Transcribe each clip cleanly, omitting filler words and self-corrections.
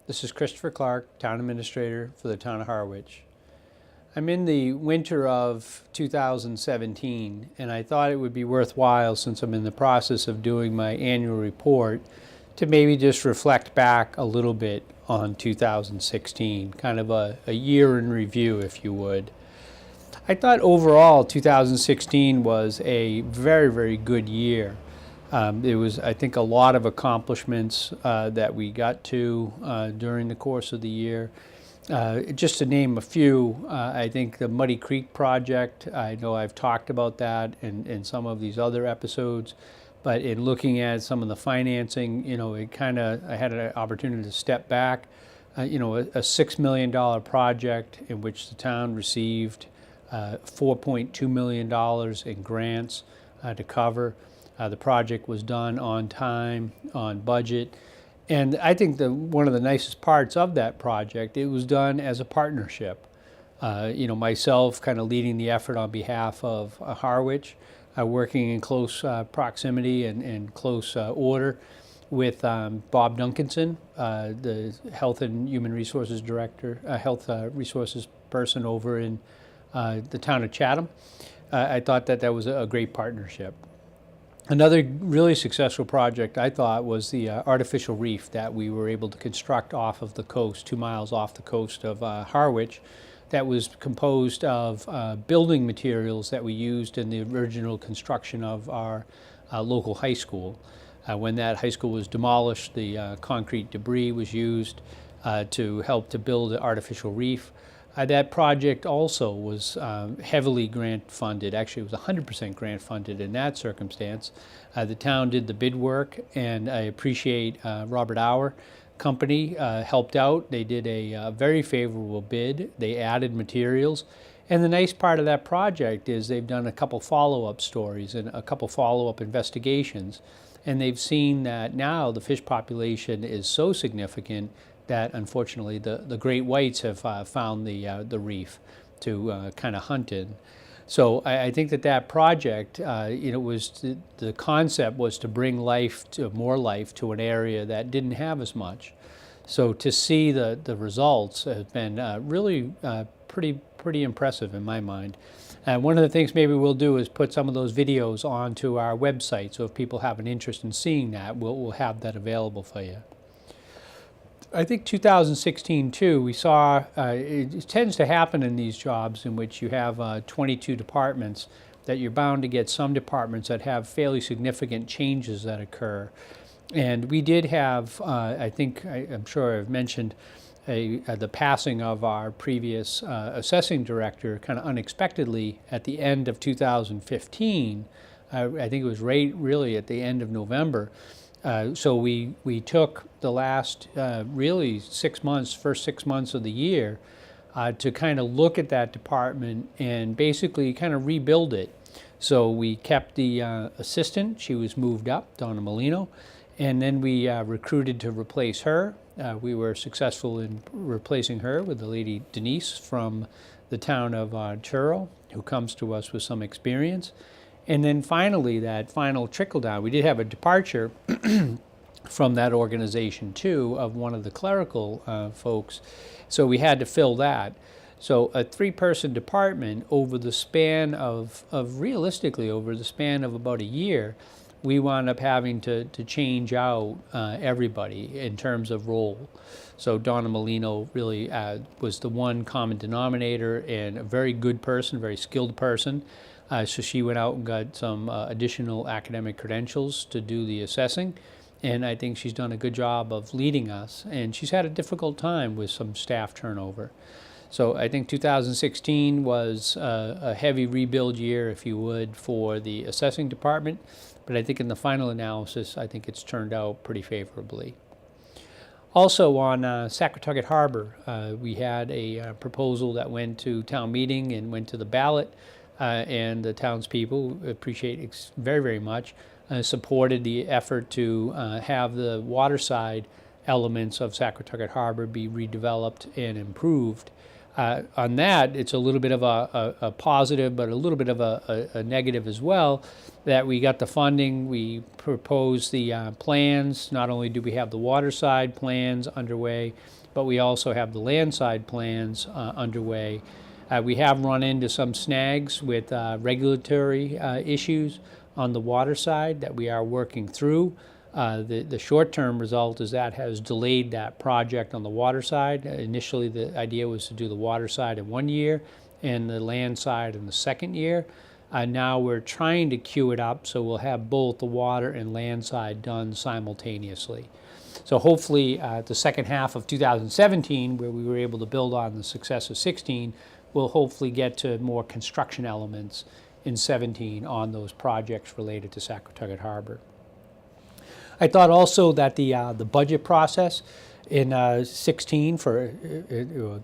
This is Christopher Clark, Town Administrator for the Town of Harwich. I'm in the winter of 2017, and I thought it would be worthwhile, since I'm in the process of doing my annual report, to maybe just reflect back a little bit on 2016, kind of a year in review, if you would. I thought overall 2016 was a very, very good year. There was, I think, a lot of accomplishments that we got to during the course of the year. Just to name a few, I think the Muddy Creek project, I know I've talked about that in some of these other episodes, but in looking at some of the financing, I had an opportunity to step back. A $6 million project in which the town received $4.2 million in grants to cover. The project was done on time, on budget, and I think one of the nicest parts of that project, it was done as a partnership. Myself kind of leading the effort on behalf of Harwich, working in close proximity and close order with Bob Duncanson, the Health and Human Resources Director, Health Resources person over in the town of Chatham. I thought that was a great partnership. Another really successful project, I thought, was the artificial reef that we were able to construct off of the coast, 2 miles off the coast of Harwich, that was composed of building materials that we used in the original construction of our local high school. When that high school was demolished, the concrete debris was used to help to build the artificial reef. That project also was heavily grant funded. Actually, it was 100% grant funded in that circumstance. The town did the bid work, and I appreciate Robert Auer Company helped out. They did a very favorable bid. They added materials. And the nice part of that project is they've done a couple follow-up stories and a couple follow-up investigations. And they've seen that now the fish population is so significant that unfortunately the great whites have found the reef to kind of hunt in. So I think that project, the concept was to bring more life to an area that didn't have as much. So to see the results has been really pretty impressive in my mind. And one of the things maybe we'll do is put some of those videos onto our website. So if people have an interest in seeing that, we'll have that available for you. I think 2016 too, we saw, it tends to happen in these jobs in which you have 22 departments, that you're bound to get some departments that have fairly significant changes that occur. And we did have, I'm sure I've mentioned, the passing of our previous assessing director kind of unexpectedly at the end of 2015. I think it was really at the end of November. So we took the last really 6 months, first 6 months of the year, to kind of look at that department and basically kind of rebuild it. So we kept the assistant. She was moved up, Donna Molino, and then we recruited to replace her. We were successful in replacing her with the lady Denise from the town of Truro, who comes to us with some experience. And then finally, that final trickle down, we did have a departure from that organization too, of one of the clerical folks. So we had to fill that. So a 3-person department over the span of realistically, over the span of about a year, we wound up having to change out everybody in terms of role. So Donna Molino really was the one common denominator, and a very good person, very skilled person. So she went out and got some additional academic credentials to do the assessing, and I think she's done a good job of leading us, and she's had a difficult time with some staff turnover. So I think 2016 was a heavy rebuild year, if you would, for the assessing department, but I think in the final analysis, I think it's turned out pretty favorably. Also on Saquatucket Harbor, we had a proposal that went to town meeting and went to the ballot. And the townspeople appreciate very, very much, supported the effort to have the waterside elements of Saquatucket Harbor be redeveloped and improved. On that, it's a little bit of a positive, but a little bit of a negative as well, that we got the funding, we proposed the plans. Not only do we have the water side plans underway, but we also have the land side plans underway. We have run into some snags with regulatory issues on the water side that we are working through. The short-term result is that has delayed that project on the water side. Initially, the idea was to do the water side in 1 year and the land side in the second year. Now we're trying to queue it up so we'll have both the water and land side done simultaneously. So hopefully the second half of 2017, where we were able to build on the success of 16, we'll hopefully get to more construction elements in 17 on those projects related to Saquotucket Harbor. I thought also that the budget process in 16 for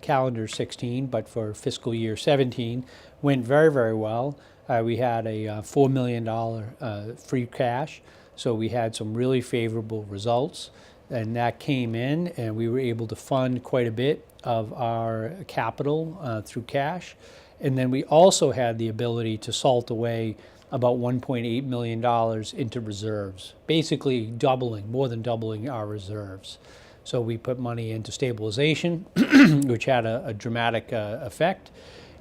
calendar 16, but for fiscal year 17, went very, very well. We had a $4 million free cash, so we had some really favorable results, and that came in, and we were able to fund quite a bit of our capital through cash. And then we also had the ability to salt away about $1.8 million into reserves, basically doubling, more than doubling our reserves. So we put money into stabilization, which had a dramatic effect.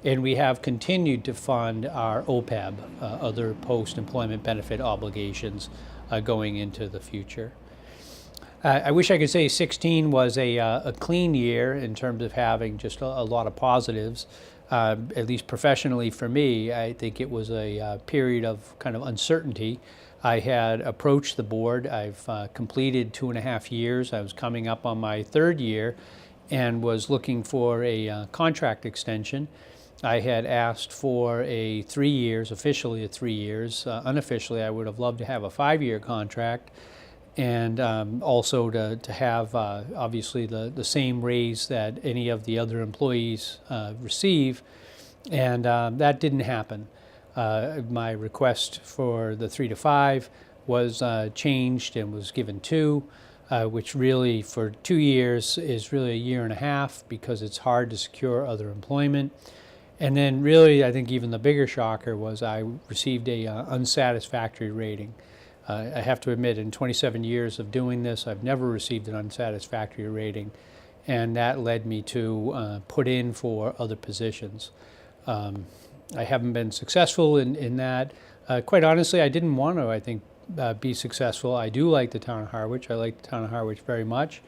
And we have continued to fund our OPEB, other post-employment benefit obligations, going into the future. I wish I could say 16 was a clean year in terms of having just a lot of positives. At least professionally for me, I think it was a period of kind of uncertainty. I had approached the board. I've completed 2.5 years. I was coming up on my 3rd year and was looking for a contract extension. I had asked for a 3 years, officially a 3 years. Unofficially, I would have loved to have a 5-year contract, and also to have obviously the same raise that any of the other employees receive, and that didn't happen. My request for the 3 to 5 was changed and was given 2, which really for 2 years is really a 1.5 years because it's hard to secure other employment. And then really, I think even the bigger shocker was I received a unsatisfactory rating. I have to admit, in 27 years of doing this, I've never received an unsatisfactory rating, and that led me to put in for other positions. I haven't been successful in that. Quite honestly, I didn't want to, I think, be successful. I do like the town of Harwich. I like the town of Harwich very much.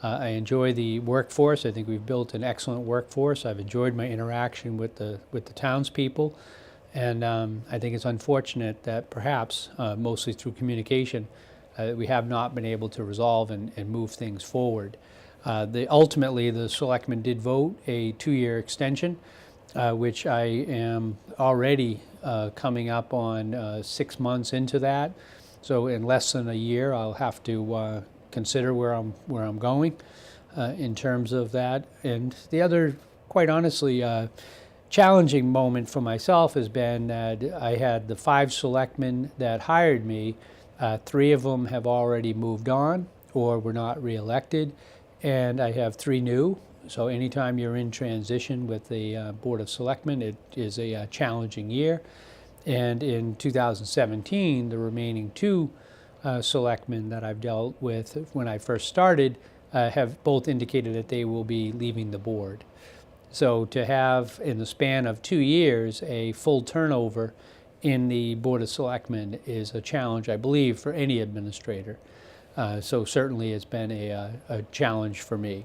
I enjoy the workforce. I think we've built an excellent workforce. I've enjoyed my interaction with the townspeople. And I think it's unfortunate that perhaps, mostly through communication, we have not been able to resolve and move things forward. Ultimately, the selectmen did vote a 2-year extension, which I am already coming up on 6 months into that. So in less than a year, I'll have to consider where I'm going in terms of that. And the other, quite honestly, challenging moment for myself has been that I had the 5 selectmen that hired me. 3 of them have already moved on or were not reelected, and I have 3 new. So anytime you're in transition with the Board of Selectmen, it is a challenging year. And in 2017, the remaining 2 selectmen that I've dealt with when I first started have both indicated that they will be leaving the board. So to have, in the span of 2 years, a full turnover in the Board of Selectmen is a challenge, I believe, for any administrator. So certainly it's been a challenge for me.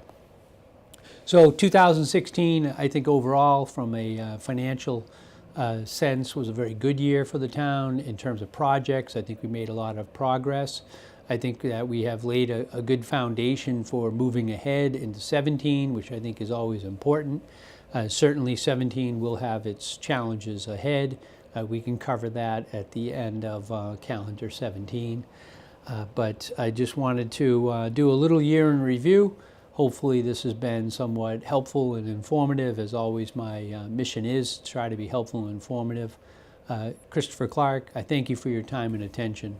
So 2016, I think overall, from a financial sense, was a very good year for the town in terms of projects. I think we made a lot of progress. I think that we have laid a good foundation for moving ahead into 17, which I think is always important. Certainly 17 will have its challenges ahead. We can cover that at the end of calendar 17. But I just wanted to do a little year in review. Hopefully this has been somewhat helpful and informative. As always, my mission is to try to be helpful and informative. Christopher Clark, I thank you for your time and attention.